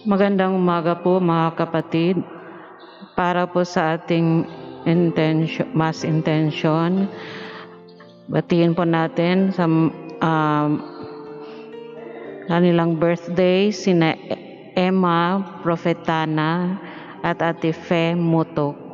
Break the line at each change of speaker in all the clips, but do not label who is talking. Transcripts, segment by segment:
Magandang umaga po mga kapatid. Para po sa ating mass intention, batiin po natin sa kanilang birthday sina Emma Profetana at Ate Fe Mutok.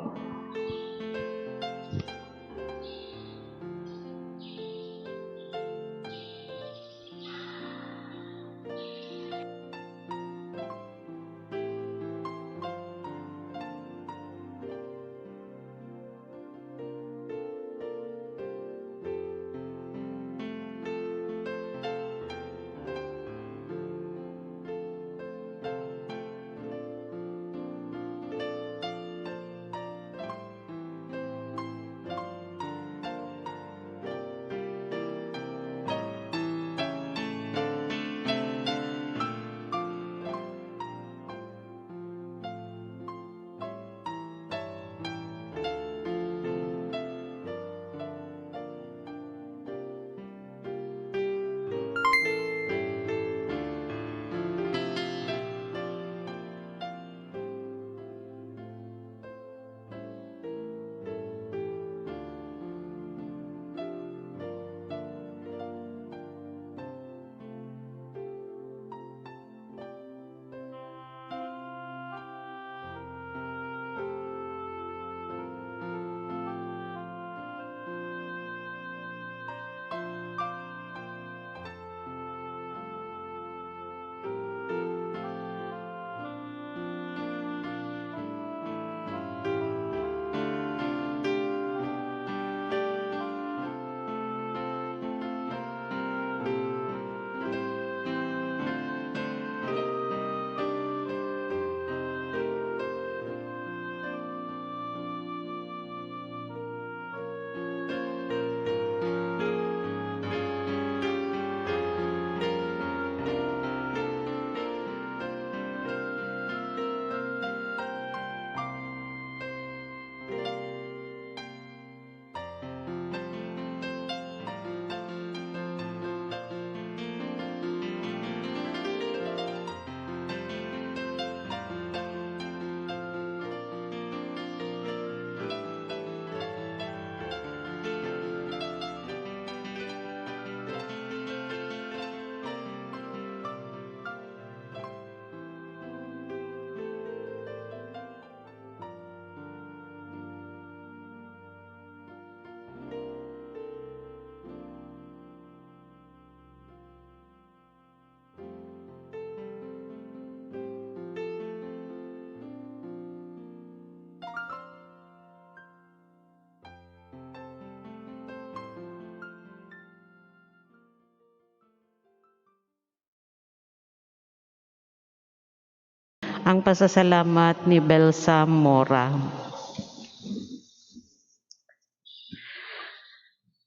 Ang pasasalamat ni Belsa Mora.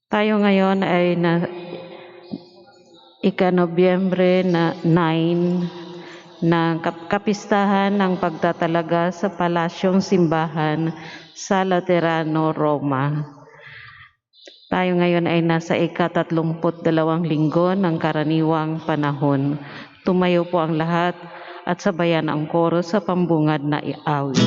Tayo ngayon ay ika-Nobyembre na 9 na kapistahan ng pagtatalaga sa Palasyong Simbahan sa Laterano, Roma. Tayo ngayon ay nasa ika-32 linggo ng karaniwang panahon. Tumayo po ang lahat at sabayan ang koro sa pambungad na awit.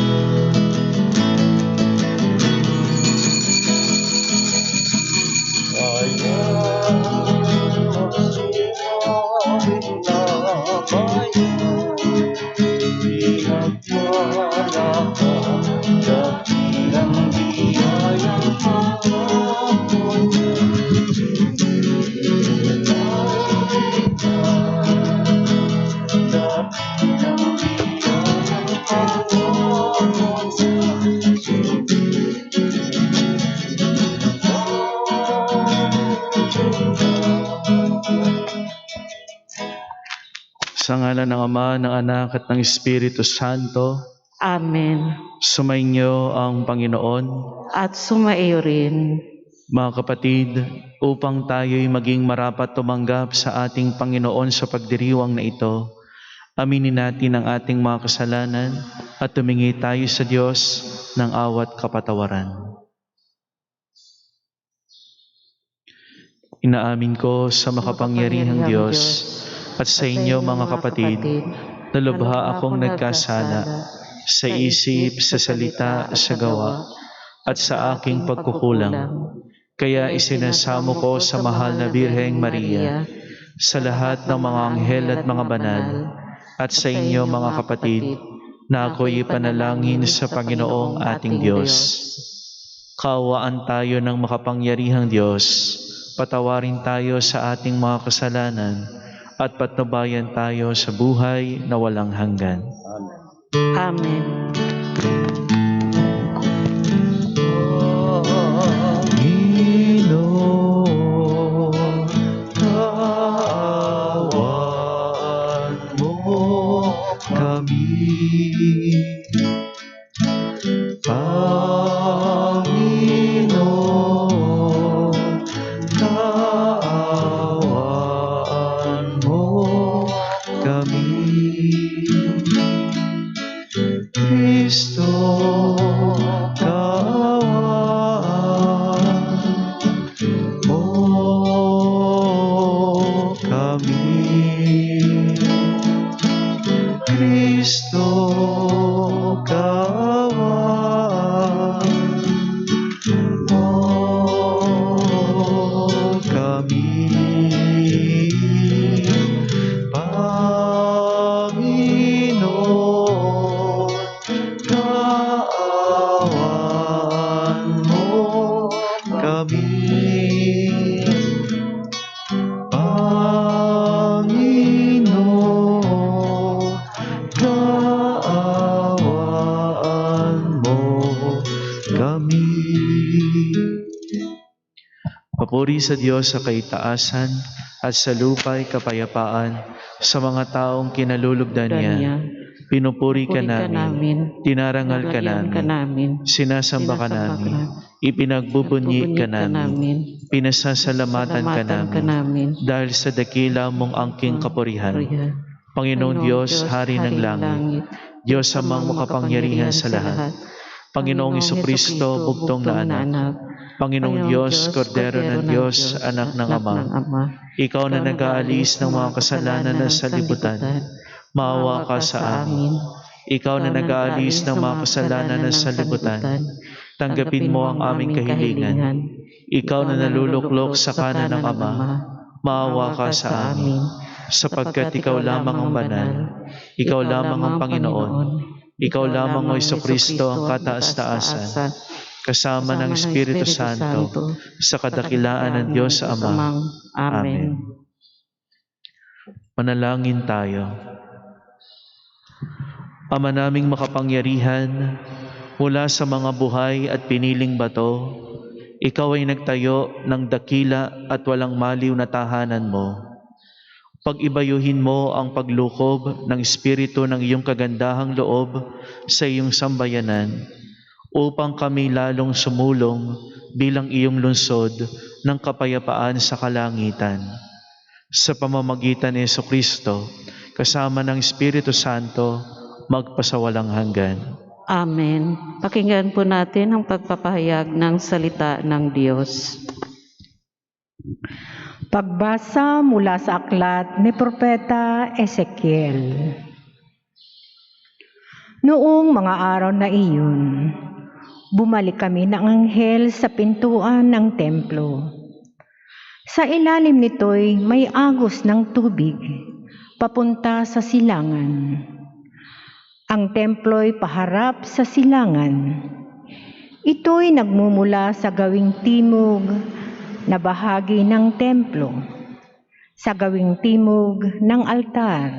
Sa ngalan ng Ama, ng Anak, at ng Espiritu Santo.
Amen.
Sumainyo ang Panginoon.
At sumaiyo rin.
Mga kapatid, upang tayo'y maging marapat tumanggap sa ating Panginoon sa pagdiriwang na ito, aminin natin ang ating mga kasalanan at tumingi tayo sa Diyos ng awat kapatawaran. Inaamin ko sa makapangyarihang Diyos at sa inyo mga kapatid Nalubha akong nagkasala sa isip, sa salita, sa gawa, at sa aking pagkukulang. Kaya isinasamo ko sa mahal na Birheng Maria, sa lahat ng mga anghel at mga banal, at sa inyo mga kapatid, na ako'y ipanalangin sa Panginoong ating Diyos. Kaawaan tayo ng makapangyarihang Diyos, patawarin tayo sa ating mga kasalanan, at patnubayan tayo sa buhay na walang hanggan.
Amen.
Panginoon, kaawaan mo kami. Panginoon, kaawaan mo kami. Kristo, kaawaan mo kami. Kristo, kaawaan mo kami. Panginoon, kaawaan mo kami. Panginoon, kaawaan mo kami. Papuri sa Diyos sa kaitaasan at sa lupa'y kapayapaan sa mga taong kinalulugdan niya. Pinupuri ka namin, dinarangal ka namin, sinasamba ka namin, ipinagbubunyi ka namin, pinasasalamatan ka namin, dahil sa dakila mong angking kapurihan. Panginoong Diyos, Hari ng langit, Diyos amang makapangyarihan sa lahat, Panginoong Jesucristo, bugtong na anak, Panginoong Diyos, Kordero ng Diyos, anak ng Ama, Ikaw na nag-aalis ng mga kasalanan ng sanlibutan, maawa ka sa amin. Ikaw na nag-aalis ng mga kasalanan ng sanlibutan, tanggapin mo ang aming kahilingan. Ikaw na naluluklok sa kanan ng Ama, maawa ka sa amin. Sapagkat Ikaw lamang ang banal, Ikaw lamang ang Panginoon, Ikaw lamang o Jesucristo ang kataas-taasan, kasama ng Espiritu Santo, sa kadakilaan ng Diyos sa Ama. Amen. Manalangin tayo. Ama naming makapangyarihan, mula sa mga buhay at piniling bato, Ikaw ay nagtayo ng dakila at walang maliw na tahanan mo. Pag-ibayuhin mo ang paglukob ng Espiritu ng iyong kagandahang loob sa iyong sambayanan, upang kami lalong sumulong bilang iyong lungsod ng kapayapaan sa kalangitan. Sa pamamagitan ni Jesucristo, kasama ng Espiritu Santo, magpasawalang hanggan.
Amen. Pakinggan po natin ang pagpapahayag ng salita ng Diyos.
Pagbasa mula sa aklat ni Propeta Ezekiel. Noong mga araw na iyon, bumalik kami ng anghel sa pintuan ng templo. Sa ilalim nito'y may agos ng tubig, papunta sa silangan. Ang templo'y paharap sa silangan. Ito'y nagmumula sa gawing timog na bahagi ng templo, sa gawing timog ng altar.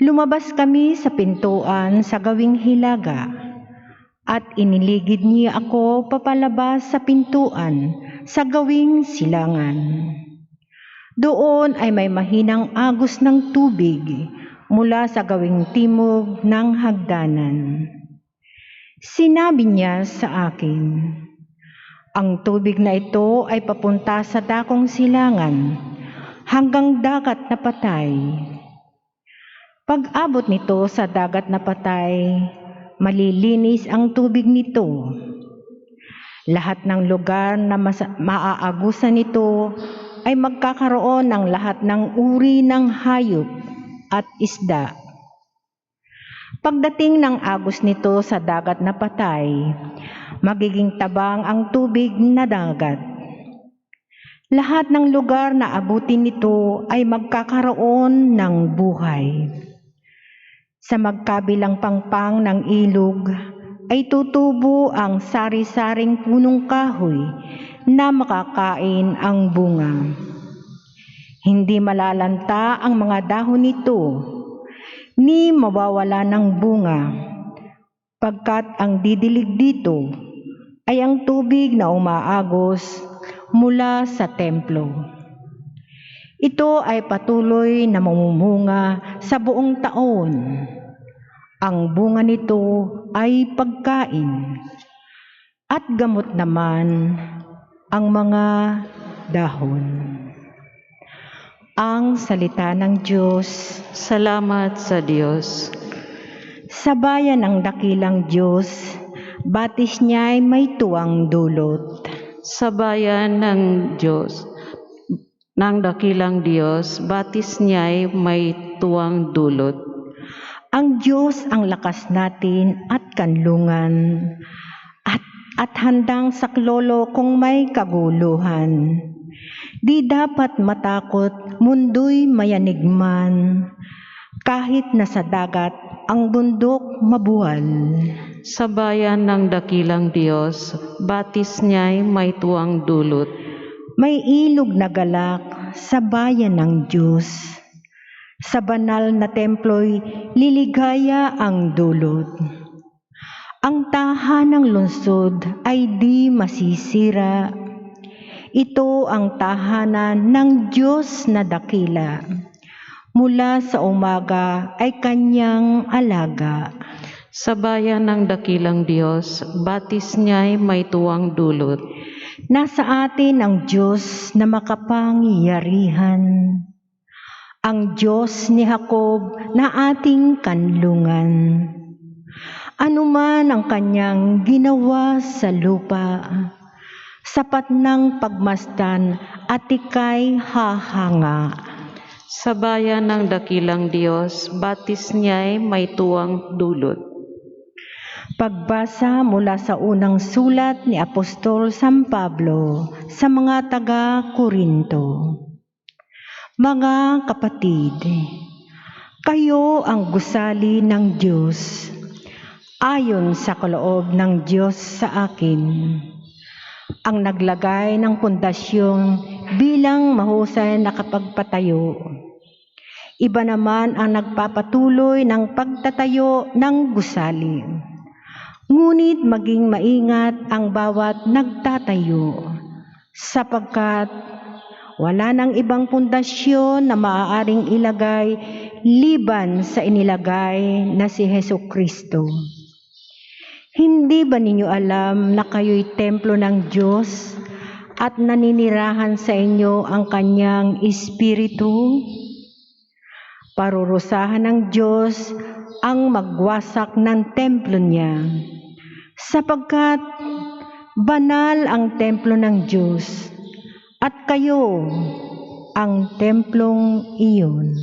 Lumabas kami sa pintuan sa gawing hilaga, at iniligid niya ako papalabas sa pintuan sa gawing silangan. Doon ay may mahinang agos ng tubig mula sa gawing timog ng hagdanan. Sinabi niya sa akin, ang tubig na ito ay papunta sa dakong silangan hanggang dagat na patay. Pag-abot nito sa dagat na patay, malilinis ang tubig nito. Lahat ng lugar na maaagusan nito ay magkakaroon ng lahat ng uri ng hayop at isda. Pagdating ng agos nito sa dagat na patay, magiging tabang ang tubig na dagat. Lahat ng lugar na abutin nito ay magkakaroon ng buhay. Sa magkabilang pangpang ng ilog ay tutubo ang sari-saring punong kahoy na makakain ang bunga. Hindi malalanta ang mga dahon nito, ni mawawala ng bunga, pagkat ang didilig dito ay ang tubig na umaagos mula sa templo. Ito ay patuloy na mamumunga sa buong taon. Ang bunga nito ay pagkain, at gamot naman ang mga dahon. Ang salita ng Diyos.
Salamat sa Diyos.
Sa bayan ng dakilang Diyos, batis niya ay may tuwang dulot.
Sa bayan ng Diyos, ng dakilang Diyos, batis niya'y may tuwang dulot.
Ang Diyos ang lakas natin at kanlungan, at handang saklolo kung may kaguluhan. Di dapat matakot, mundo'y mayanigman, kahit nasa dagat ang bundok mabuwal.
Sa bayan ng dakilang Diyos, batis niya'y may tuwang dulot.
May ilog na galak sa bayan ng Diyos. Sa banal na templo'y liligaya ang dulot. Ang tahanang lungsod ay di masisira. Ito ang tahanan ng Diyos na dakila. Mula sa umaga ay kanyang alaga.
Sa bayan ng dakilang Diyos, batis niya'y may tuwang dulot.
Nasa atin ang Diyos na makapangyarihan, ang Diyos ni Jacob na ating kanlungan. Ano man ang kanyang ginawa sa lupa, sapat ng pagmasdan at ika'y hahanga.
Sa bayan ng dakilang Diyos, batis niya'y may tuwang dulot.
Pagbasa mula sa unang sulat ni Apostol San Pablo sa mga taga-Korinto. Mga kapatid, kayo ang gusali ng Diyos, ayon sa kaloob ng Diyos sa akin. Ang naglagay ng pundasyon bilang mahusay na kapagpatayo. Iba naman ang nagpapatuloy ng pagtatayo ng gusali. Ngunit maging maingat ang bawat nagtatayo, sapagkat wala nang ibang pundasyon na maaaring ilagay liban sa inilagay na si Hesukristo. Hindi ba ninyo alam na kayo'y templo ng Diyos at naninirahan sa inyo ang kanyang Espiritu? Parurusahan ng Diyos ang magwasak ng templo niya, sapagkat banal ang templo ng Diyos at kayo ang templong iyon.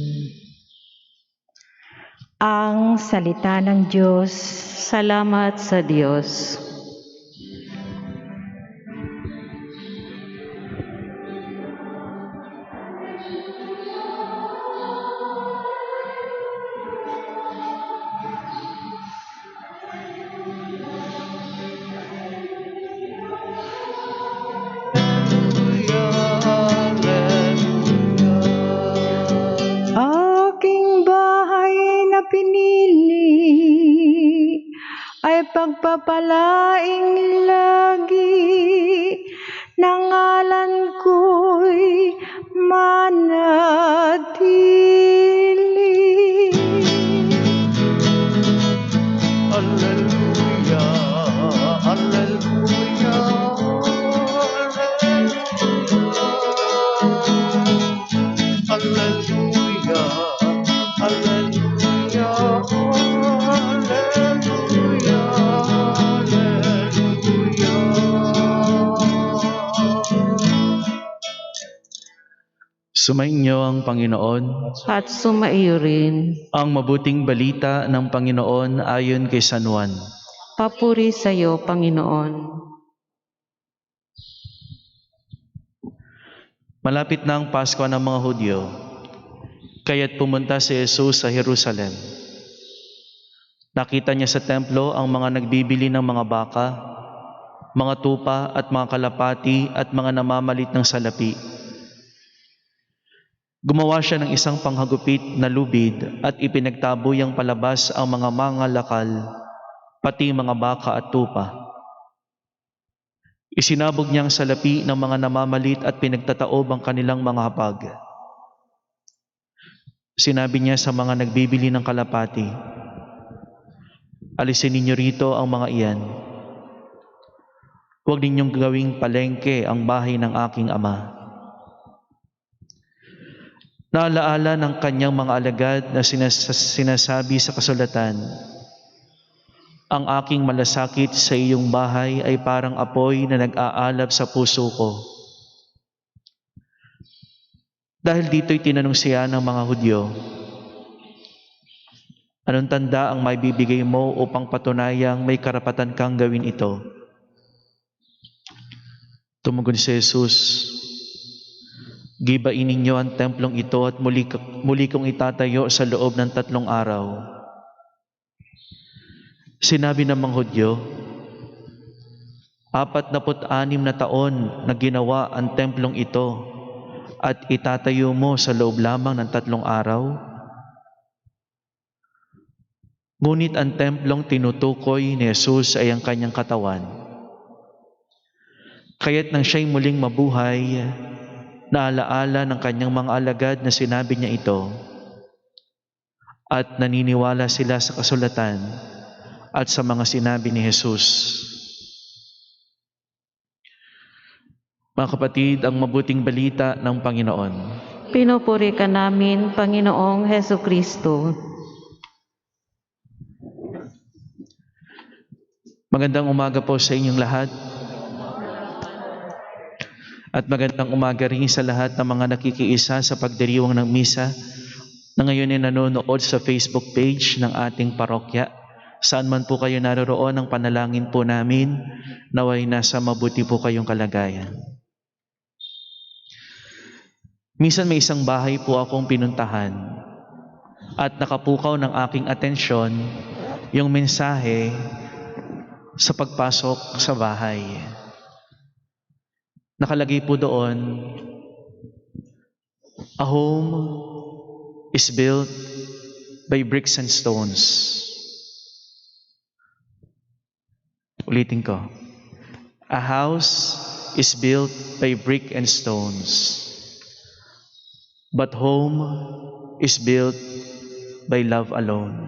Ang salita ng Diyos.
Salamat sa Diyos.
Aking bahay na pinili ay pagpapalaing lagi, ng ngalan ko'y manatili.
Alleluia, alleluia, alleluia, alleluia, alleluia, alleluia. Sumainyo ang Panginoon.
at sumaiyo rin.
Ang mabuting balita ng Panginoon ayon kay San Juan.
Papuri sa iyo, Panginoon.
Malapit na ang Pasko ng mga Hudyo, kaya't pumunta si Jesus sa Jerusalem. Nakita niya sa templo ang mga nagbibili ng mga baka, mga tupa at mga kalapati at mga namamalit ng salapi. Gumawa siya ng isang panghagupit na lubid at ipinagtabuyang palabas ang mga mangalakal, pati mga baka at tupa. Isinabog niya ang salapi ng mga namamalit at pinagtataob ang kanilang mga hapag. Sinabi niya sa mga nagbibili ng kalapati, "Alisin ninyo rito ang mga iyan. Huwag ninyong gawing palengke ang bahay ng aking Ama." Naalaala ng kanyang mga alagad na sinasabi sa kasulatan, "Ang aking malasakit sa iyong bahay ay parang apoy na nag-aalab sa puso ko." Dahil dito'y tinanong siya ng mga Hudyo, "Anong tanda ang may bibigay mo upang patunayang may karapatan kang gawin ito?" Tumugon si Jesus, "Gibain ninyo ang templong ito at muli kong itatayo sa loob ng 3 araw." Sinabi ng mga Hudyo, 46 na taon na ginawa ang templong ito at itatayo mo sa loob lamang ng 3 araw? Ngunit ang templong tinutukoy ni Jesus ay ang kanyang katawan. Kaya't nang siya'y muling mabuhay, naalaala ng kanyang mga alagad na sinabi niya ito, at naniniwala sila sa kasulatan at sa mga sinabi ni Jesus. Mga kapatid, ang mabuting balita ng Panginoon.
Pinupuri ka namin, Panginoong Heso Kristo.
Magandang umaga po sa inyong lahat. At magandang umaga rin sa lahat ng mga nakikiisa sa pagdiriwang ng misa na ngayon ay nanonood sa Facebook page ng ating parokya. Saan man po kayo naroroon, ang panalangin po namin naway nasa mabuti po kayong kalagayan. Minsan may isang bahay po akong pinuntahan at nakapukaw ng aking atensyon yung mensahe sa pagpasok sa bahay. Nakalagay po doon, "A home is built by bricks and stones." Ulitin ko. "A house is built by brick and stones, but home is built by love alone."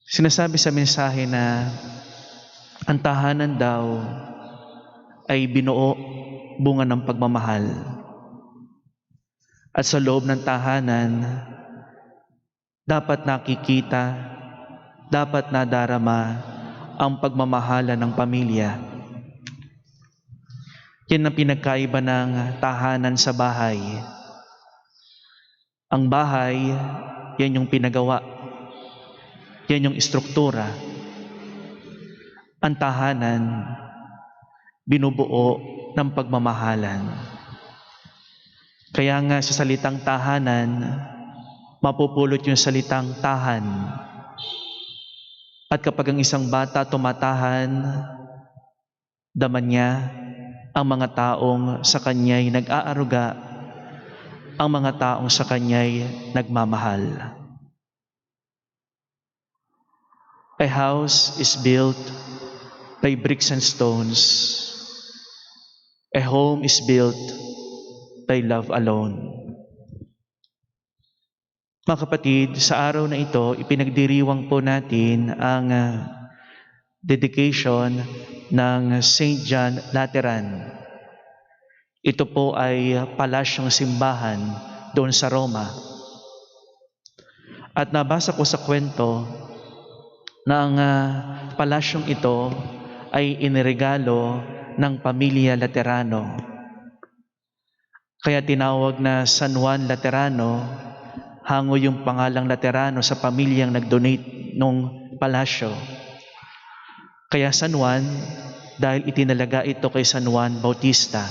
Sinasabi sa mensahe na ang tahanan daw ay binuo bunga ng pagmamahal. At sa loob ng tahanan, dapat nakikita, dapat nadarama ang pagmamahala ng pamilya. Yan ang pinagkaiba ng tahanan sa bahay. Ang bahay, yan yung pinagawa. Yan yung istruktura. Ang tahanan, binubuo ng pagmamahalan. Kaya nga sa salitang tahanan, mapupulot yung salitang tahan. At kapag ang isang bata tumatahan, daman niya ang mga taong sa kanya'y nag-aaruga, ang mga taong sa kanya'y nagmamahal. A house is built by bricks and stones. A home is built by love alone. Mga kapatid, sa araw na ito, ipinagdiriwang po natin ang dedication ng St. John Lateran. Ito po ay palasyong simbahan doon sa Roma. At nabasa ko sa kwento na ang palasyong ito ay iniregalo ng pamilya Laterano. Kaya tinawag na San Juan Laterano, hango yung pangalang Laterano sa pamilyang nag-donate nung palasyo. Kaya San Juan, dahil itinalaga ito kay San Juan Bautista.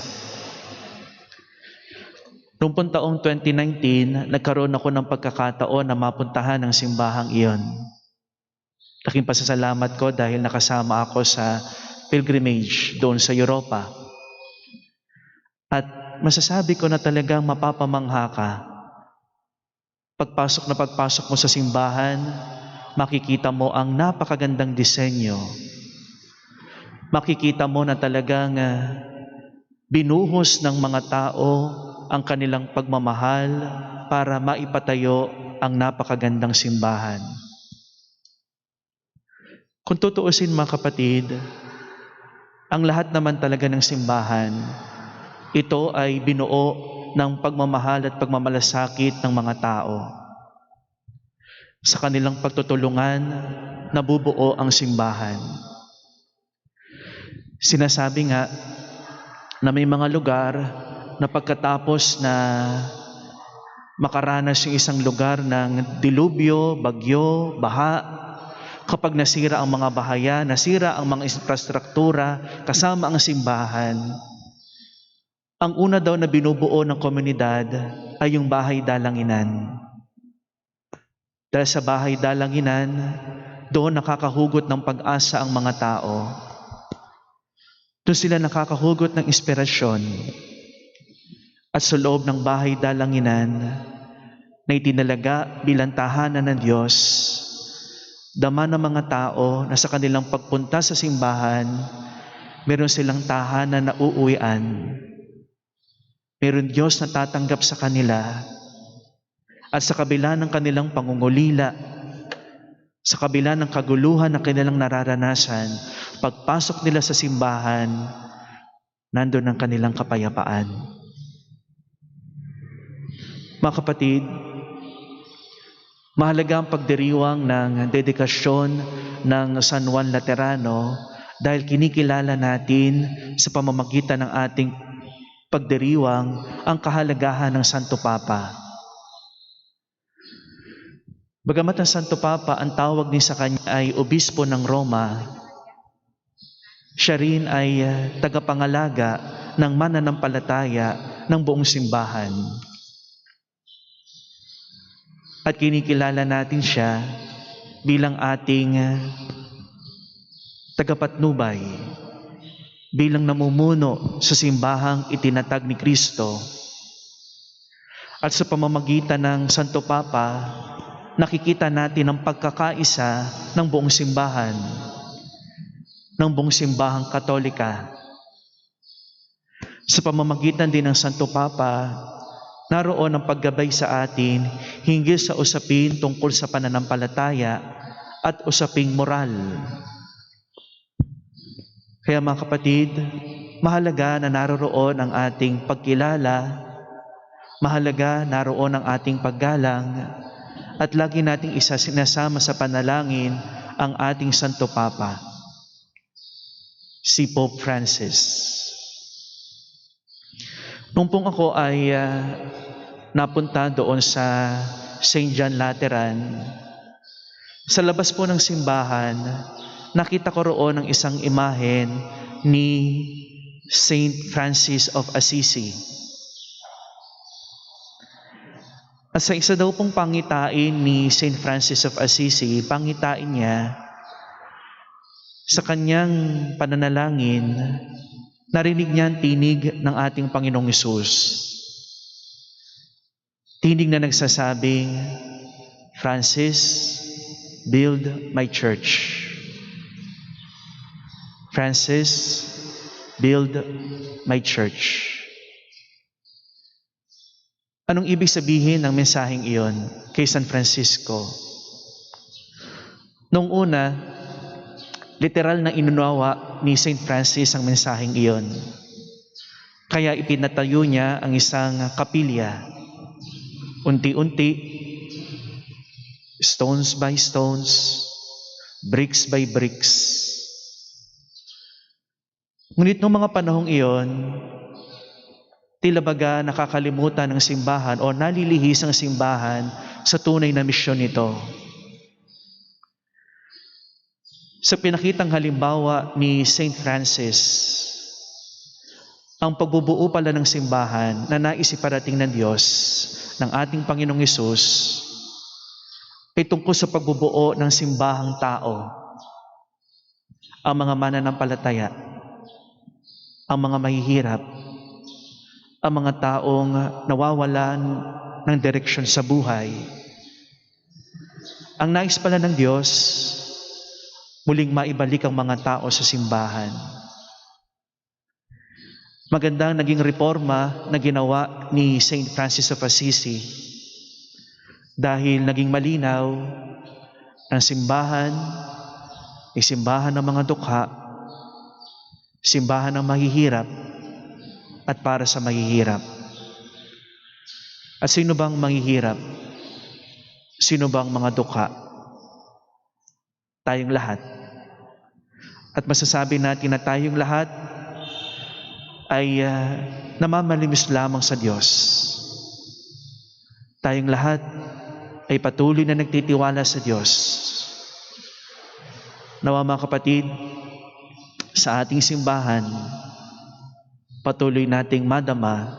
Noong taong 2019, nagkaroon ako ng pagkakataon na mapuntahan ang simbahang iyon. Laking pasasalamat ko dahil nakasama ako sa pilgrimage doon sa Europa. At masasabi ko na talagang mapapamangha ka. Pagpasok mo sa simbahan, makikita mo ang napakagandang disenyo. Makikita mo na talagang binuhos ng mga tao ang kanilang pagmamahal para maipatayo ang napakagandang simbahan. Kung tutuusin mga kapatid, ang lahat naman talaga ng simbahan, ito ay binuo ng pagmamahal at pagmamalasakit ng mga tao. Sa kanilang pagtutulungan, nabubuo ang simbahan. Sinasabi nga na may mga lugar na pagkatapos na makaranas yung isang lugar ng dilubyo, bagyo, baha, kapag nasira ang mga bahayan, nasira ang mga infrastruktura, kasama ang simbahan, ang una daw na binubuo ng komunidad ay yung bahay dalanginan. Dahil sa bahay dalanginan, doon nakakahugot ng pag-asa ang mga tao. Doon sila nakakahugot ng inspirasyon. At sa loob ng bahay dalanginan na itinalaga bilang tahanan ng Diyos, dama ng mga tao na sa kanilang pagpunta sa simbahan, meron silang tahanan na uuwian. Meron Diyos na tatanggap sa kanila. At sa kabila ng kanilang pangungulila, sa kabila ng kaguluhan na kanilang nararanasan, pagpasok nila sa simbahan, nandun ang kanilang kapayapaan. Mga kapatid, mahalaga ang pagdiriwang ng dedikasyon ng San Juan Laterano dahil kinikilala natin sa pamamagitan ng ating pagdiriwang ang kahalagahan ng Santo Papa. Bagamat ang Santo Papa, ang tawag din sa kanya ay Obispo ng Roma, siya rin ay tagapangalaga ng mananampalataya ng buong simbahan. At kinikilala natin siya bilang ating tagapatnubay, bilang namumuno sa simbahang itinatag ni Kristo. At sa pamamagitan ng Santo Papa, nakikita natin ang pagkakaisa ng buong simbahan, ng buong simbahang Katolika. Sa pamamagitan din ng Santo Papa, naroon ang paggabay sa atin hinggil sa usapin tungkol sa pananampalataya at usaping moral. Kaya mga kapatid, mahalaga na naroroon ang ating pagkilala, mahalaga naroon ang ating paggalang, at lagi nating sinasama sa panalangin ang ating Santo Papa, si Pope Francis. Nung pong ako ay napunta doon sa St. John Lateran, sa labas po ng simbahan, nakita ko roon ang isang imahen ni St. Francis of Assisi. At sa isa daw pong pangitain ni St. Francis of Assisi, pangitain niya, sa kanyang pananalangin, narinig niya ang tinig ng ating Panginoong Hesus. Tinig na nagsasabing, Francis, build my church. Francis, build my church. Anong ibig sabihin ng mensaheng iyon kay San Francisco? Noong una, literal na inunawa ni St. Francis ang mensaheng iyon. Kaya ipinatayo niya ang isang kapilya. Unti-unti, stones by stones, bricks by bricks. Ngunit noong mga panahong iyon, Tila baga nakakalimutan ng simbahan o nalilihis ang simbahan sa tunay na misyon nito. Sa pinakitang halimbawa ni Saint Francis, ang pagbubuo pala ng simbahan na nais iparating ng Diyos, ng ating Panginoong Hesus, ay tungkol sa pagbubuo ng simbahang tao. Ang mga mananampalataya, ang mga mahihirap, ang mga taong nawawalan ng direksyon sa buhay. Ang nais pala ng Diyos, muling maibalik ang mga tao sa simbahan. Magandang naging reforma na ginawa ni Saint Francis of Assisi dahil naging malinaw ang simbahan ay simbahan ng mga dukha, simbahan ng mahihirap at para sa mahihirap. At sino bang mahihirap? Sino bang mga dukha? Tayong lahat. At masasabi natin na tayong lahat ay namamalimis lamang sa Diyos. Tayong lahat ay patuloy na nagtitiwala sa Diyos. Nawa mga kapatid, sa ating simbahan, patuloy nating madama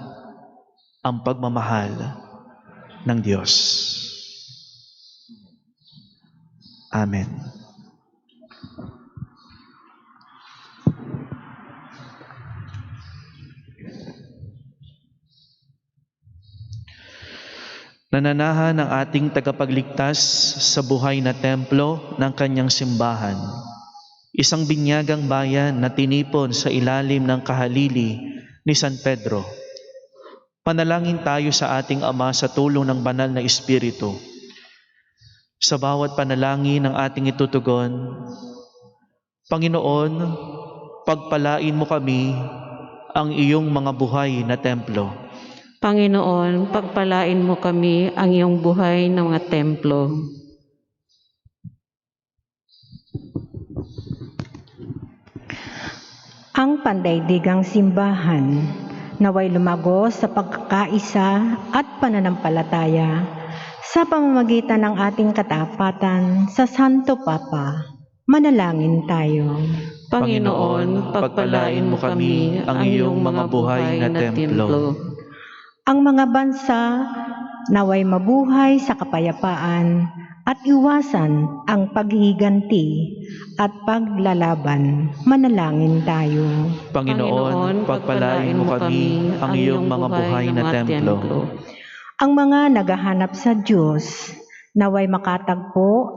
ang pagmamahal ng Diyos. Amen. Nananahan ang ating tagapagligtas sa buhay na templo ng kanyang simbahan. Isang binyagang bayan na tinipon sa ilalim ng kahalili ni San Pedro. Panalangin tayo sa ating Ama sa tulong ng banal na Espiritu. Sa bawat panalangin ng ating itutugon, Panginoon, pagpalain mo kami ang iyong mga buhay na templo.
Panginoon, pagpalain mo kami ang iyong buhay na mga templo.
Ang pandaigdigang simbahan naway lumago sa pagkakaisa at pananampalataya sa pamamagitan ng ating katapatan sa Santo Papa. Manalangin tayo.
Panginoon, pagpalain mo kami ang iyong mga buhay na templo.
Ang mga bansa naway mabuhay sa kapayapaan at iwasan ang paghihiganti at paglalaban. Manalangin tayo.
Panginoon, pagpalain mo kami ang iyong mga buhay na templo.
Ang mga naghahanap sa Diyos naway makatagpo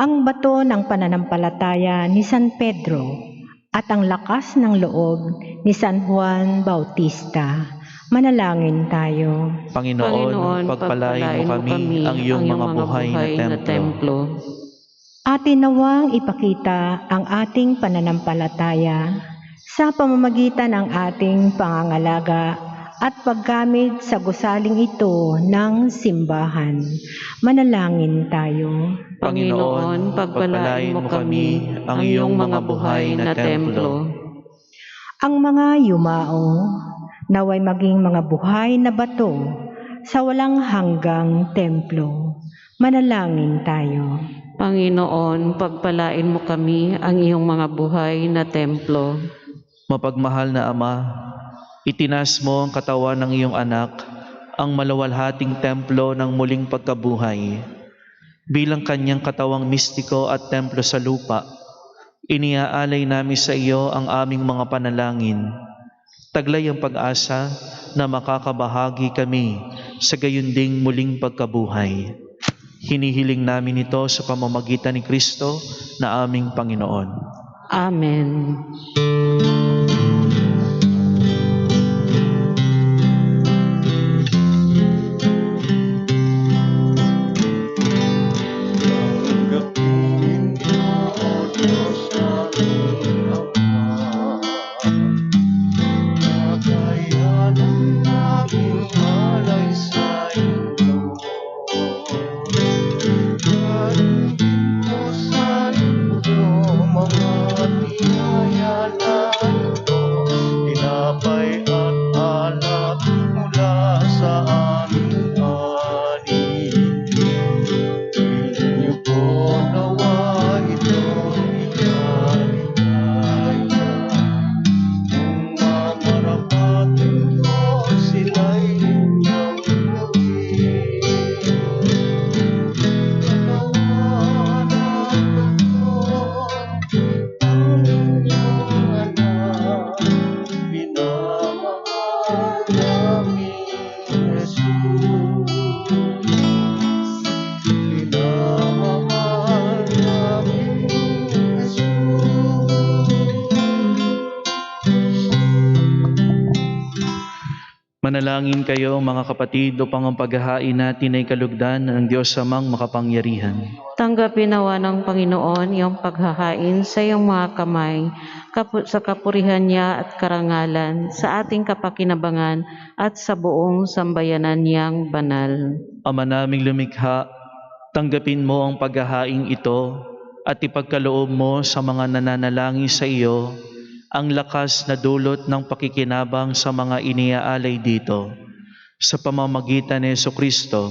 ang bato ng pananampalataya ni San Pedro at ang lakas ng loob ni San Juan Bautista. Manalangin tayo.
Panginoon, pagpalain mo kami ang iyong mga buhay na templo.
Atin nawang ipakita ang ating pananampalataya sa pamamagitan ng ating pangangalaga at paggamit sa gusaling ito ng simbahan. Manalangin tayo.
Panginoon, pagpalain mo kami ang iyong mga buhay na templo.
Ang mga yumao naway maging mga buhay na bato sa walang hanggang templo. Manalangin tayo.
Panginoon, pagpalain mo kami ang iyong mga buhay na templo.
Mapagmahal na Ama, itinas mo ang katawan ng iyong anak, ang malawalhating templo ng muling pagkabuhay. Bilang kanyang katawang mistiko at templo sa lupa, iniaalay namin sa iyo ang aming mga panalangin. Taglay ang pag-asa na makakabahagi kami sa gayunding muling pagkabuhay. Hinihiling namin ito sa pamamagitan ni Kristo na aming Panginoon.
Amen.
Mga tiyaya
Manalangin kayo mga kapatid upang ang paghahain natin ay kalugdan ng Diyos Amang makapangyarihan.
Tanggapin nawa ng Panginoon iyong paghahain sa iyong mga kamay, sa kapurihan niya at karangalan, sa ating kapakinabangan at sa buong sambayanan niyang banal.
Ama naming lumikha, tanggapin mo ang paghahaing ito at ipagkaloob mo sa mga nananalangin sa iyo ang lakas na dulot ng pakikinabang sa mga iniaalay dito. Sa pamamagitan ni Jesucristo,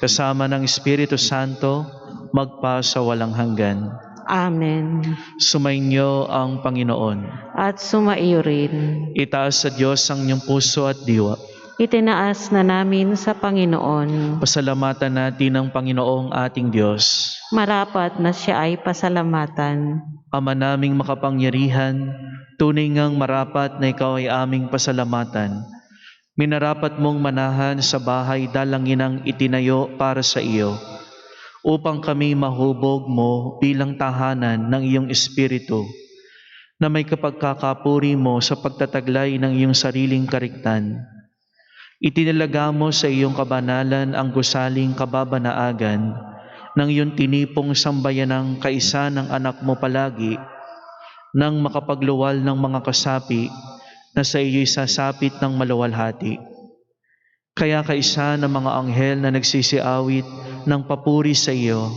kasama ng Espiritu Santo, magpa sa walang hanggan.
Amen.
Sumainyo ang Panginoon.
At sumaiyo rin.
Itaas sa Diyos ang inyong puso at diwa.
Itinaas na namin sa Panginoon.
Pasalamatan natin ang Panginoong ating Diyos.
Marapat na siya ay pasalamatan.
Ama naming makapangyarihan, tunay ngang marapat na ikaw ay aming pasalamatan. Minarapat mong manahan sa bahay dalanginang itinayo para sa iyo, upang kami mahubog mo bilang tahanan ng iyong Espiritu, na may kapagkakapuri mo sa pagtataglay ng iyong sariling kariktan. Itinalaga mo sa iyong kabanalan ang gusaling kababanaagan ng iyong tinipong sambayanang kaisa ng anak mo palagi, nang makapagluwal ng mga kasapi na sa iyo'y sasapit ng maluwalhati. Kaya kaisa ng mga anghel na nagsisiawit ng papuri sa iyo,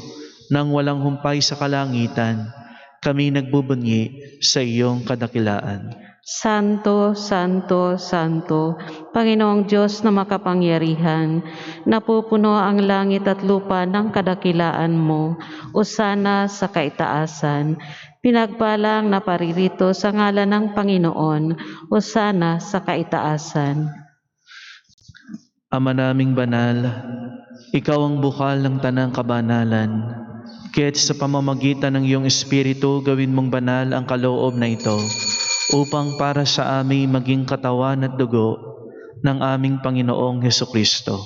nang walang humpay sa kalangitan, kami nagbubunyi sa iyong kadakilaan.
Santo, Santo, Santo, Panginoong Diyos na makapangyarihan, napupuno ang langit at lupa ng kadakilaan mo, usana sa kaitaasan. Pinagpalang na paririto sa ngalan ng Panginoon, usana sa kaitaasan.
Ama naming banal, ikaw ang bukal ng tanang kabanalan. Kaya't sa pamamagitan ng iyong Espiritu, gawin mong banal ang kaloob na ito, upang para sa amin maging katawan at dugo ng aming Panginoong Hesukristo.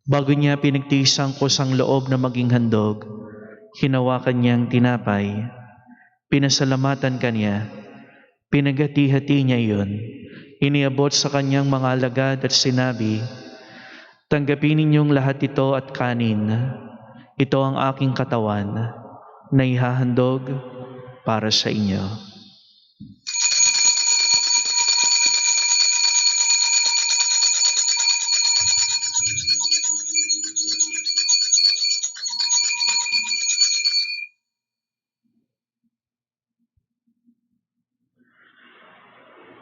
Bago niya pinagtisang kusang loob na maging handog, hinawakan niyang tinapay, pinasalamatan kanya, pinaghati-hati niya iyon, iniabot sa kanyang mga alagad at sinabi, "Tanggapin ninyong lahat ito at kanin. Ito ang aking katawan na ihahandog para sa inyo."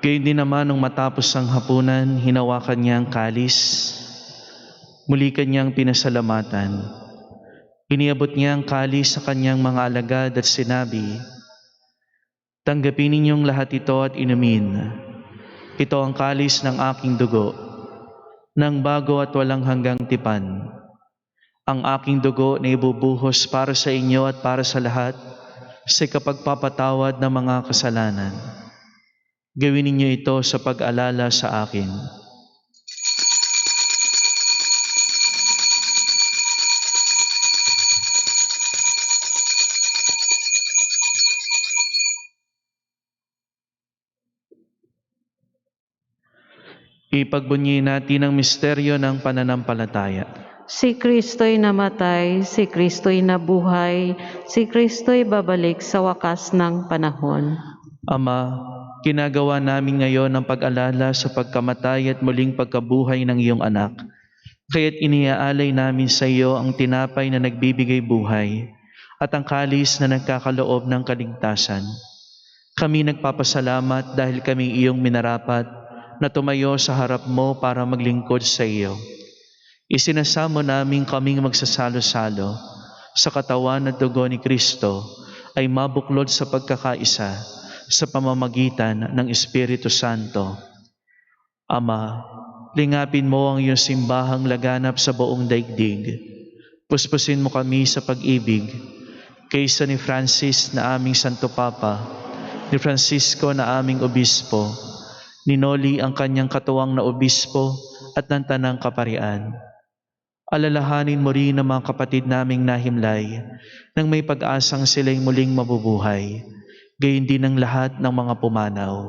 Gayon din naman nung matapos ang hapunan, hinawakan niya ang kalis, muli kanyang pinasalamatan. Iniabot niya ang kalis sa kanyang mga alagad at sinabi, "Tanggapin ninyong lahat ito at inumin. Ito ang kalis ng aking dugo, ng bago at walang hanggang tipan. Ang aking dugo na ibubuhos para sa inyo at para sa lahat sa kapagpapatawad ng mga kasalanan. Gawin ninyo ito sa pag-alala sa akin." Ipagbunyi natin ang misteryo ng pananampalataya.
Si Kristo'y namatay, si Kristo'y nabuhay, si Kristo'y babalik sa wakas ng panahon.
Ama, ginagawa namin ngayon ang pag-alala sa pagkamatay at muling pagkabuhay ng iyong anak. Kaya't iniaalay namin sa iyo ang tinapay na nagbibigay buhay at ang kalis na nagkakaloob ng kaligtasan. Kami nagpapasalamat dahil kami iyong minarapat na tumayo sa harap mo para maglingkod sa iyo. Isinasamo namin kaming magsasalo-salo sa katawan at dugo ni Kristo ay mabuklod sa pagkakaisa sa pamamagitan ng Espiritu Santo. Ama, lingapin mo ang iyong simbahang laganap sa buong daigdig. Puspusin mo kami sa pag-ibig, kaysa ni Francis na aming Santo Papa, ni Francisco na aming Obispo, ni Noli ang kanyang katuwang na Obispo at ng Tanang Kaparian. Alalahanin mo rin ang mga kapatid naming nahimlay nang may pag-asang sila'y muling mabubuhay, gayon din ang lahat ng mga pumanaw.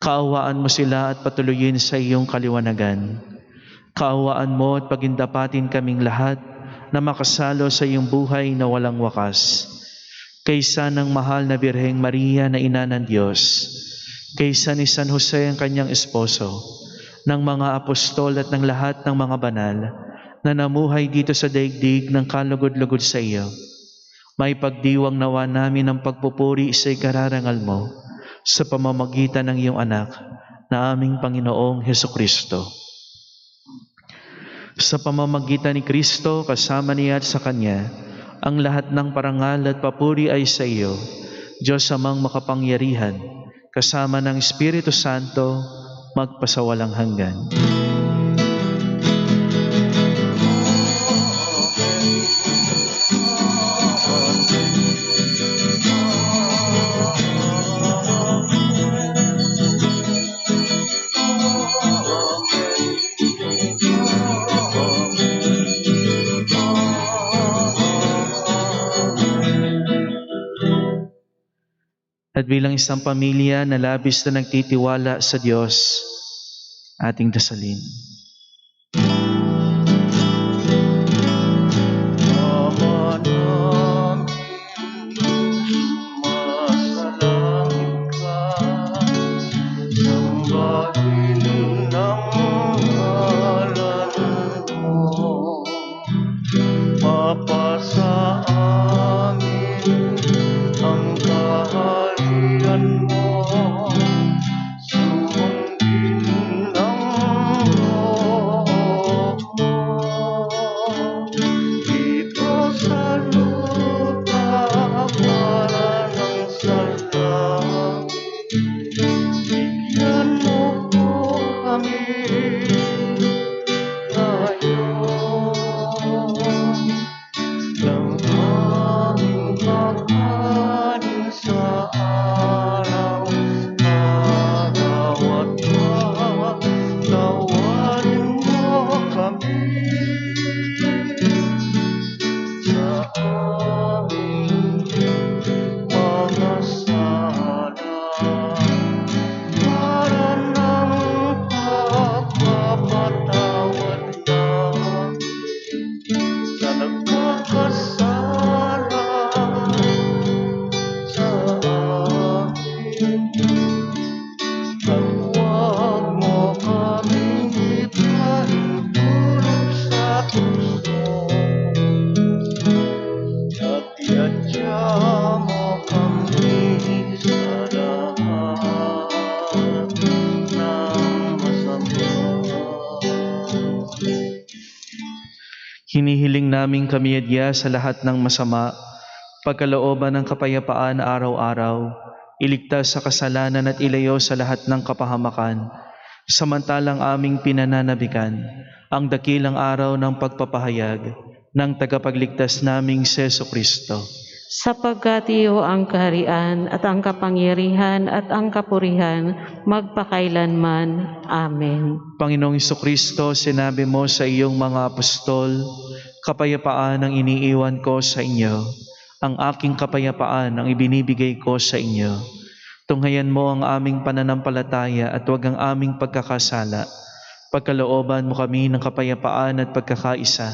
Kaawaan mo sila at patuloyin sa iyong kaliwanagan. Kaawaan mo at pagindapatin kaming lahat na makasalo sa iyong buhay na walang wakas. Kaysa ng mahal na Birheng Maria na Ina ng Diyos, kaysa ni San Jose ang kanyang esposo, ng mga apostol at ng lahat ng mga banal na namuhay dito sa daigdig ng kalugod-lugod sa iyo, may pagdiwang nawa namin ang pagpupuri sa ikararangal mo sa pamamagitan ng iyong anak na aming Panginoong Hesukristo. Sa pamamagitan ni Kristo, kasama niya at sa Kanya, ang lahat ng parangal at papuri ay sa iyo, Diyos amang makapangyarihan, kasama ng Espiritu Santo, magpasawalang hanggan. At bilang isang pamilya na labis na nagtitiwala sa Diyos, ating dasalin. Ama namin, masalangit ka, sambahin ng ngalan mo, mapasa amin ang kaharian mo, sundin ang loob mo, dito sa lupa para ng sa langit. Bigyan mo po kami ngayon ng aming kakanin sa araw-araw at patawarin mo kami sa aming mga sala para ng pagpapatawad namin sa nagkakasala sa amin. At huwag mo kaming ipahintulot sa tukso, at iadya mo kami sa lahat ng masama. Hinihiling namin kami adya sa lahat ng masama, pagkalooban ng kapayapaan araw-araw, iligtas sa kasalanan at ilayo sa lahat ng kapahamakan, samantalang aming pinananabikan ang dakilang araw ng pagpapahayag ng tagapagligtas naming si Jesucristo.
Sapagkat iyo ang kaharian at ang kapangyarihan at ang kapurihan magpakailanman. Amen.
Panginoong Jesucristo, sinabi mo sa iyong mga apostol, kapayapaan ang iniiwan ko sa inyo, ang aking kapayapaan ang ibinibigay ko sa inyo. Tunghayan mo ang aming pananampalataya at huwag ang aming pagkakasala. Pagkalooban mo kami ng kapayapaan at pagkakaisa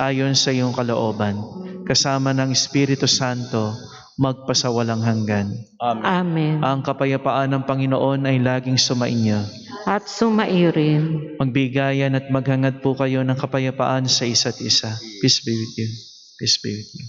ayon sa iyong kalooban, kasama ng Espiritu Santo, magpasawalang hanggan.
Amen.
Ang kapayapaan ng Panginoon ay laging sumainyo.
At sumaiyo rin.
Magbigayan at maghangad po kayo ng kapayapaan sa isa't isa. Peace be with you. Peace be with you.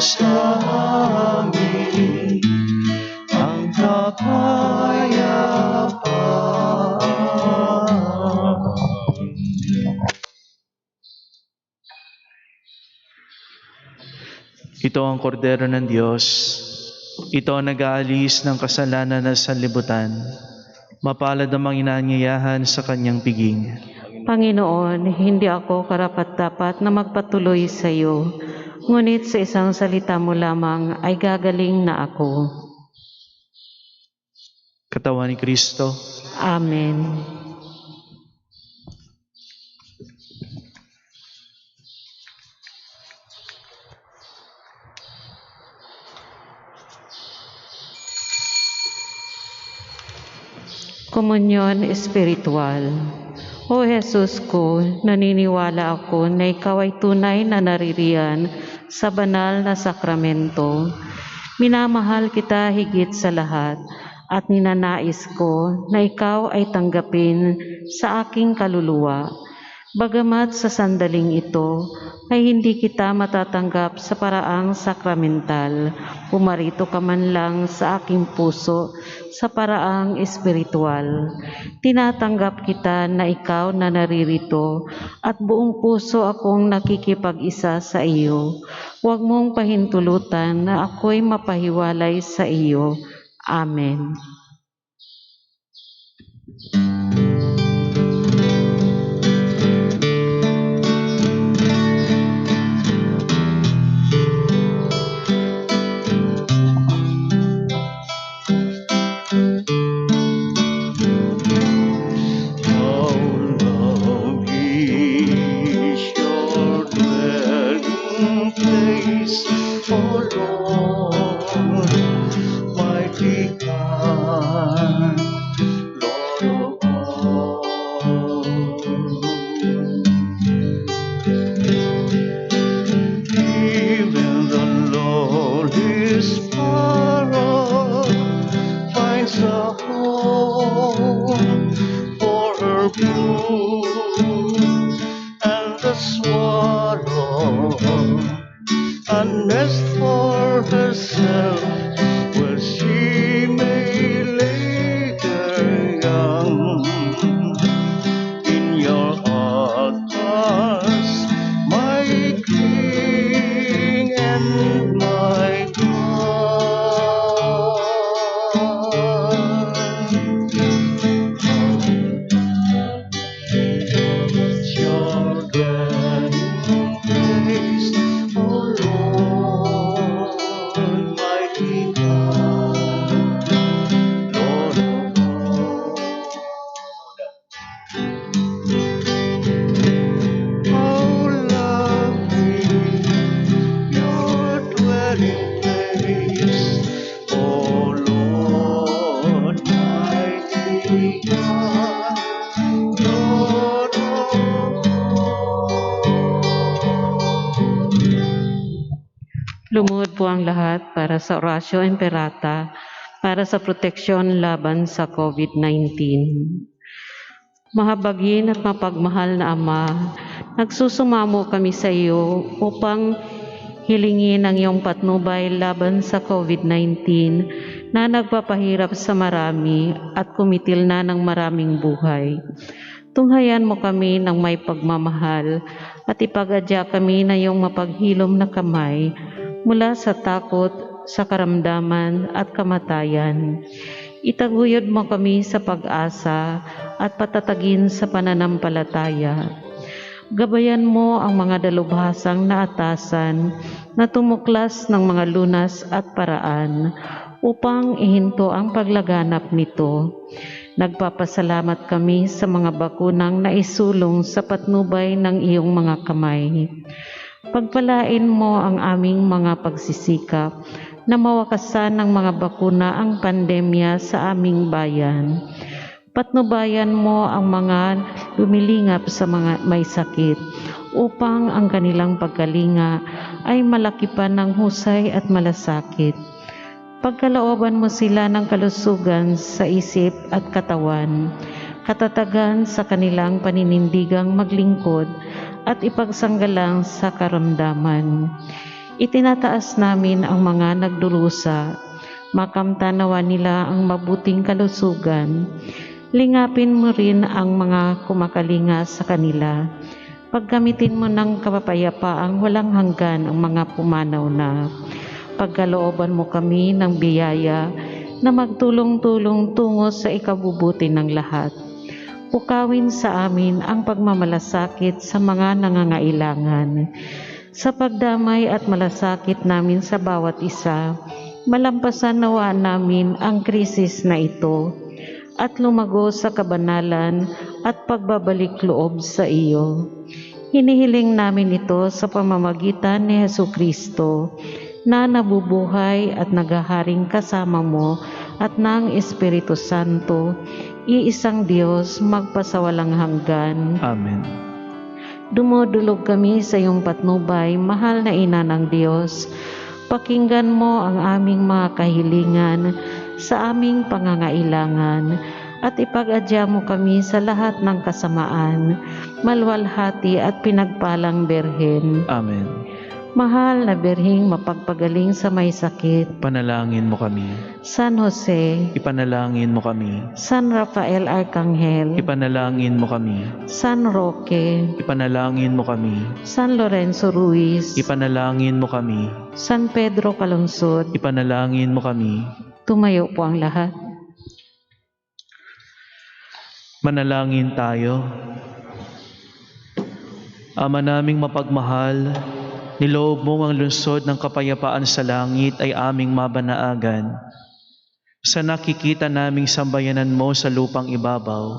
sa amin ang kapayapaan. Ito ang kordero ng Diyos. Ito ang nag-aalis ng kasalanan ng sanlibutan. Mapalad ang mga inaanyayahan sa kanyang piging.
Panginoon, hindi ako karapat-dapat na magpatuloy sa iyo, ngunit sa isang salita mo lamang ay gagaling na ako.
Katawan ni Kristo.
Amen. Komunyon Espiritual. O Jesus ko, naniniwala ako na ikaw ay tunay na naririyan sa banal na sakramento. Minamahal kita higit sa lahat at ninanais ko na ikaw ay tanggapin sa aking kaluluwa. Bagamat sa sandaling ito ay hindi kita matatanggap sa paraang sakramental, pumarito ka man lang sa aking puso sa paraang espiritual. Tinatanggap kita na ikaw na naririto at buong puso akong nakikipag-isa sa iyo. Huwag mong pahintulutan na ako'y mapahiwalay sa iyo. Amen. Lumuhod po ang lahat para sa Oratio Imperata para sa proteksyon laban sa COVID-19. Mahabagin at mapagmahal na Ama, nagsusumamo kami sa iyo upang hilingin ang iyong patnubay laban sa COVID-19 na nagpapahirap sa marami at kumitil na ng maraming buhay. Tunghayan mo kami ng may pagmamahal at ipagadya kami na iyong mapaghilom na kamay mula sa takot, sa karamdaman at kamatayan. Itaguyod mo kami sa pag-asa at patatagin sa pananampalataya. Gabayan mo ang mga dalubhasang naatasan na tumuklas ng mga lunas at paraan upang ihinto ang paglaganap nito. Nagpapasalamat kami sa mga bakunang naisulong sa patnubay ng iyong mga kamay. Pagpalain mo ang aming mga pagsisikap na mawakasan ng mga bakuna ang pandemya sa aming bayan. Patnubayan mo ang mga lumilingap sa mga may sakit upang ang kanilang pagkalinga ay malaki pa ng husay at malasakit. Pagkalooban mo sila ng kalusugan sa isip at katawan, katatagan sa kanilang paninindigang maglingkod at ipagsanggalang sa karamdaman. Itinataas namin ang mga nagdurusa, makamtanawa nila ang mabuting kalusugan. Lingapin mo rin ang mga kumakalinga sa kanila. Paggamitin mo ng kapapayapaang walang hanggan ang mga pumanaw na. Pagkalooban mo kami ng biyaya na magtulong-tulong tungo sa ikabubuti ng lahat. Pukawin sa amin ang pagmamalasakit sa mga nangangailangan. Sa pagdamay at malasakit namin sa bawat isa, malampasan nawa namin ang krisis na ito at lumago sa kabanalan at pagbabalik loob sa iyo. Hinihiling namin ito sa pamamagitan ni Jesucristo na nabubuhay at naghaharing kasama mo at ng Espiritu Santo, iisang Diyos magpasawalang hanggan.
Amen.
Dumudulog kami sa iyong patnubay, mahal na Ina ng Diyos. Pakinggan mo ang aming mga kahilingan sa aming pangangailangan at ipag-adya mo kami sa lahat ng kasamaan, malwalhati at pinagpalang Berhen.
Amen.
Mahal na Berhing mapagpagaling sa may sakit,
Panalangin mo kami.
San Jose,
Ipanalangin mo kami.
San Rafael Arcangel,
Ipanalangin mo kami.
San Roque,
Ipanalangin mo kami.
San Lorenzo Ruiz,
Ipanalangin mo kami.
San Pedro Calungsod.
Ipanalangin mo kami.
Tumayo po ang lahat.
Manalangin tayo. Ama naming mapagmahal, niloob mo ang lungsod ng kapayapaan sa langit ay aming mabanaagan. Sa nakikita naming sambayanan mo sa lupang ibabaw,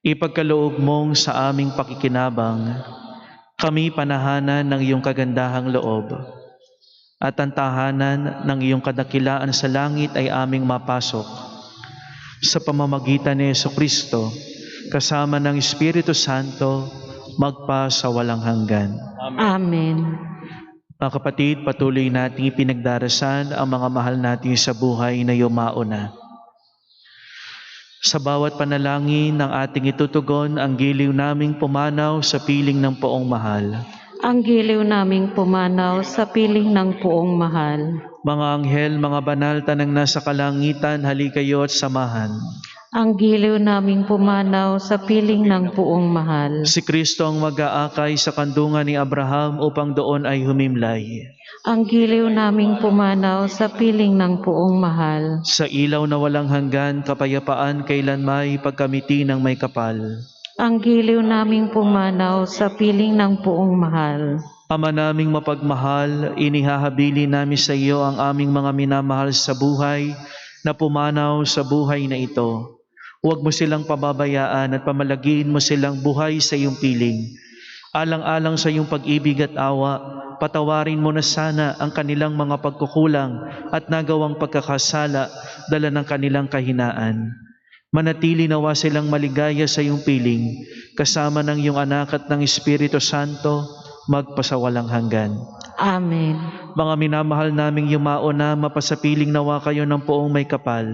ipagkaloob mong sa aming pakikinabang, kami panahanan ng iyong kagandahang loob, at ang tahanan ng iyong kadakilaan sa langit ay aming mapasok. Sa pamamagitan ni Jesucristo, kasama ng Espiritu Santo, magpa sa walang hanggan.
Amen.
Mga kapatid, patuloy nating ipinagdarasan ang mga mahal natin sa buhay na yumao na. Sa bawat panalangin ng ating itutugon, ang giliw naming pumanaw sa piling ng poong mahal.
Ang giliw naming pumanaw sa piling ng poong mahal.
Mga anghel, mga banal, tanang nasa kalangitan, halikayo at samahan.
Ang giliw naming pumanaw sa piling ng poong mahal.
Si Kristo ang mag-aakay sa kandungan ni Abraham upang doon ay humimlay.
Ang giliw naming pumanaw sa piling ng poong mahal.
Sa ilaw na walang hanggan, kapayapaan kailanmay pagkamiti ng may kapal.
Ang giliw naming pumanaw sa piling ng poong mahal.
Ama naming mapagmahal, inihahabili namin sa iyo ang aming mga minamahal sa buhay na pumanaw sa buhay na ito. Huwag mo silang pababayaan at pamalagiin mo silang buhay sa iyong piling. Alang-alang sa iyong pag-ibig at awa, patawarin mo na sana ang kanilang mga pagkukulang at nagawang pagkakasala dala ng kanilang kahinaan. Manatili nawa silang maligaya sa iyong piling, kasama ng iyong anak at ng Espiritu Santo, magpasawalang hanggan.
Amen.
Mga minamahal naming yumao na, mapasapiling nawa kayo ng poong may kapal.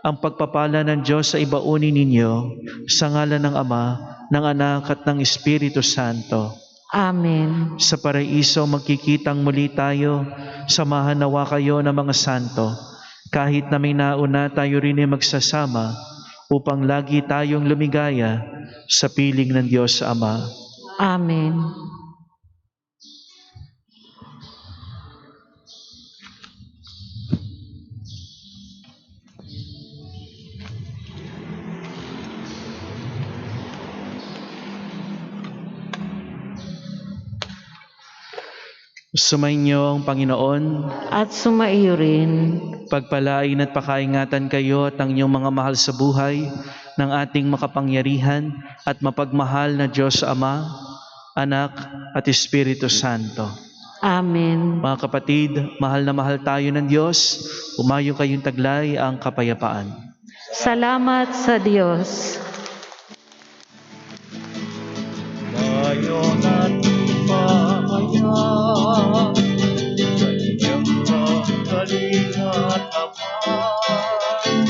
Ang pagpapala ng Diyos sa ibaunin ninyo, sa ngalan ng Ama, ng Anak at ng Espiritu Santo.
Amen.
Sa paraiso magkikitang muli tayo, samahan nawa kayo ng mga santo. Kahit na may nauna, tayo rin ay magsasama, upang lagi tayong lumigaya sa piling ng Diyos Ama.
Amen.
Sumainyo ang Panginoon,
At sumaiyo rin.
pagpalain at pakaingatan kayo at ang inyong mga mahal sa buhay ng ating makapangyarihan at mapagmahal na Diyos Ama, Anak at Espiritu Santo.
Amen.
Mga kapatid, mahal na mahal tayo ng Diyos, umayo kayong taglay ang kapayapaan.
Salamat sa Diyos.
Ngayon at mamaya, kanyang magaling at aman,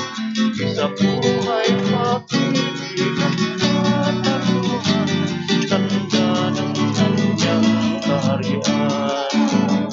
sa buhay pag-ibig at katarungan, tanda ng kanyang kaharian.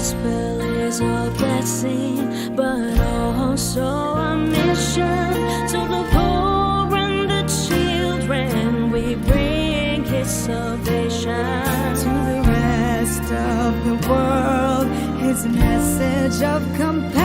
gospel is a blessing, but also a mission. To the poor and the children, we bring His salvation.
To the rest of the world, His message of compassion.